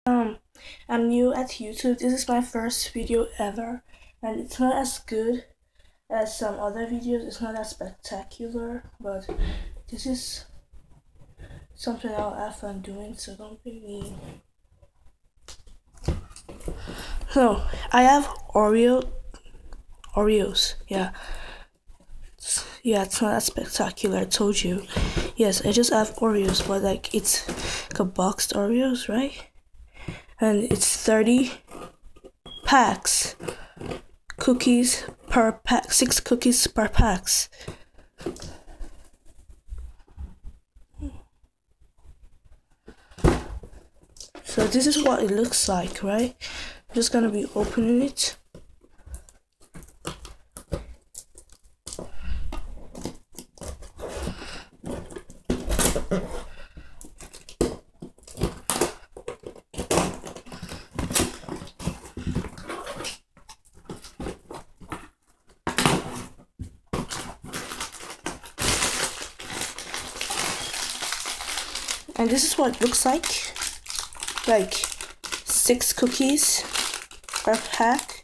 I'm new at YouTube. This is my first video ever, and it's not as good as some other videos. It's not as spectacular, but this is something I'll have fun doing, so don't be mean. So I have Oreos. Yeah, it's not that spectacular. I told you. Yes, I just have Oreos, but like it's like a boxed Oreos, right? And it's 30 packs. Cookies per pack, 6 cookies per packs. So this is what it looks like, right? I'm just gonna be opening it. And this is what it looks like 6 cookies per pack.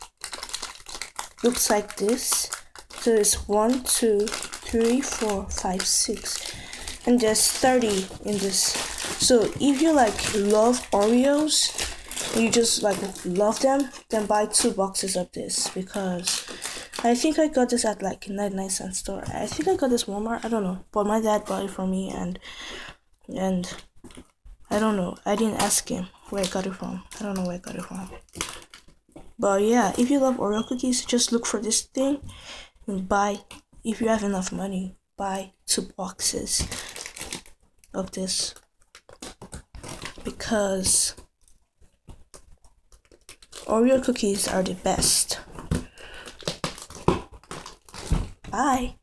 Looks like this. So it's 1, 2, 3, 4, 5, 6, and there's 30 in this. So if you like love Oreos, you just like love them, then buy 2 boxes of this, because I think I got this at like 99-cent store. I think I got this Walmart, I don't know, but my dad bought it for me, and I don't know, I didn't ask him where I got it from. I don't know where I got it from. But yeah, if you love Oreo cookies, just look for this thing and buy, if you have enough money, buy 2 boxes of this, because Oreo cookies are the best. Bye.